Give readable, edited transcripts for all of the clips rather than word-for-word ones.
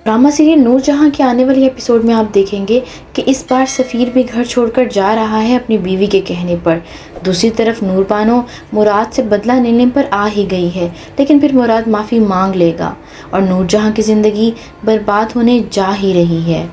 Drama serial नूर जहां के आने वाले एपिसोड में आप देखेंगे कि इस बार सफ़ीर भी घर छोड़कर जा रहा है अपनी बीवी के कहने पर। दूसरी तरफ नूर बानो मुराद से बदला लेने पर आ ही गई है, लेकिन फिर मुराद माफ़ी मांग लेगा और नूर जहां की ज़िंदगी बर्बाद होने जा ही रही है।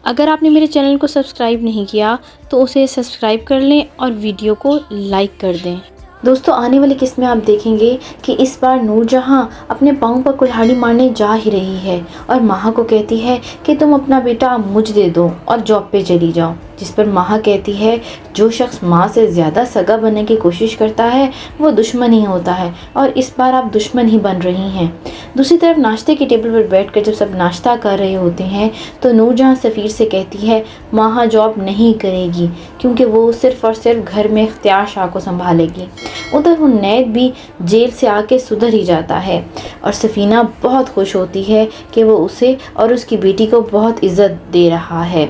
अगर आपने मेरे चैनल को सब्सक्राइब नहीं किया तो उसे सब्सक्राइब कर लें और वीडियो को लाइक कर दें। दोस्तों, आने वाली किस्त में आप देखेंगे कि इस बार नूर जहां अपने पाँव पर कुल्हाड़ी मारने जा ही रही है और माहा को कहती है कि तुम अपना बेटा मुझ दे दो और जॉब पे चली जाओ, जिस पर माहा कहती है जो शख्स माँ से ज़्यादा सगा बनने की कोशिश करता है वो दुश्मन ही होता है और इस बार आप दुश्मन ही बन रही हैं। दूसरी तरफ नाश्ते की टेबल पर बैठकर जब सब नाश्ता कर रहे होते हैं तो नूर जहां सफ़ीर से कहती है माहा जॉब नहीं करेगी क्योंकि वो सिर्फ़ और सिर्फ घर में इख्तियार शाह को संभालेगी। उधर हुनैद भी जेल से आके सुधर ही जाता है और सफ़ीना बहुत खुश होती है कि वो उसे और उसकी बेटी को बहुत इज़्ज़त दे रहा है।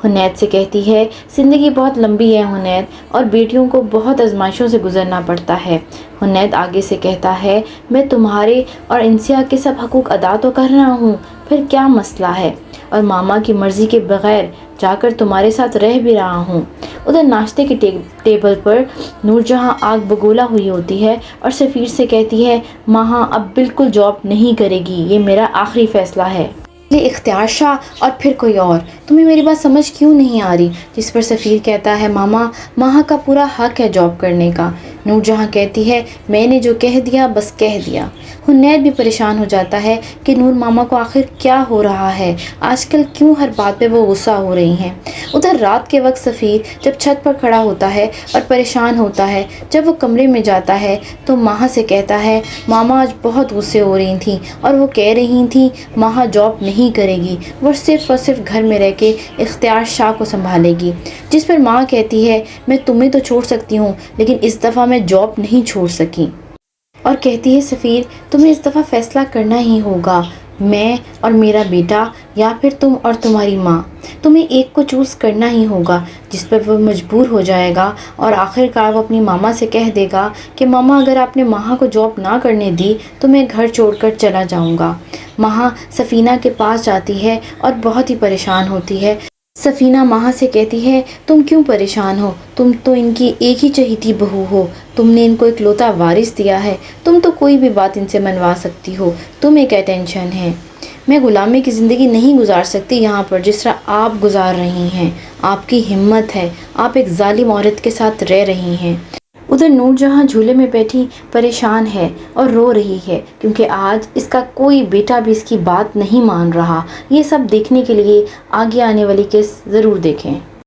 हुनैद से कहती है ज़िंदगी बहुत लंबी है हुनैद, और बेटियों को बहुत आजमाइशों से गुजरना पड़ता है। हुनैद आगे से कहता है मैं तुम्हारे और इंसिया के सब हकूक़ अदा तो कर रहा हूँ, फिर क्या मसला है, और मामा की मर्ज़ी के बग़ैर जाकर तुम्हारे साथ रह भी रहा हूँ। उधर नाश्ते की टेबल पर नूर जहां आग बगोला हुई होती है और सफ़ीर से कहती है माहा अब बिल्कुल जॉब नहीं करेगी, ये मेरा आखिरी फ़ैसला है। इख्तियार शाह और फिर कोई और, तुम्हें मेरी बात समझ क्यों नहीं आ रही? जिस पर सफ़ीर कहता है मामा माहा का पूरा हक है जॉब करने का। नूर जहां कहती है मैंने जो कह दिया बस कह दिया। हुनैद भी परेशान हो जाता है कि नूर मामा को आखिर क्या हो रहा है, आजकल क्यों हर बात पे वो गुस्सा हो रही हैं। उधर रात के वक्त सफ़ीर जब छत पर खड़ा होता है और परेशान होता है, जब वो कमरे में जाता है तो माहा से कहता है मामा आज बहुत गुस्से हो रही थी और वो कह रही थी माहा जॉब नहीं करेगी, वो सिर्फ़ और सिर्फ घर में रह के इख्तियार शाह को संभालेगी। जिस पर माँ कहती है मैं तुम्हें तो छोड़ सकती हूँ लेकिन इस दफ़ा मैं जॉब नहीं छोड़ सकी, और कहती है सफ़ीर तुम्हें इस दफ़ा फ़ैसला करना ही होगा, मैं और मेरा बेटा या फिर तुम और तुम्हारी माँ, तुम्हें एक को चूज़ करना ही होगा। जिस पर वो मजबूर हो जाएगा और आखिरकार वो अपनी मामा से कह देगा कि मामा अगर आपने माहा को जॉब ना करने दी तो मैं घर छोड़कर चला जाऊँगा। माहा सफ़ीना के पास जाती है और बहुत ही परेशान होती है। सफ़ीना माहा से कहती है तुम क्यों परेशान हो, तुम तो इनकी एक ही चहीती बहू हो, तुमने इनको इकलौता वारिस दिया है, तुम तो कोई भी बात इनसे मनवा सकती हो, तुम्हें क्या टेंशन है। मैं गुलामी की ज़िंदगी नहीं गुजार सकती यहाँ पर जिस तरह आप गुजार रही हैं। आपकी हिम्मत है, आप एक जालिम औरत के साथ रह रही हैं। उधर नूर जहां झूले में बैठी परेशान है और रो रही है क्योंकि आज इसका कोई बेटा भी इसकी बात नहीं मान रहा। ये सब देखने के लिए आगे आने वाली किस्त ज़रूर देखें।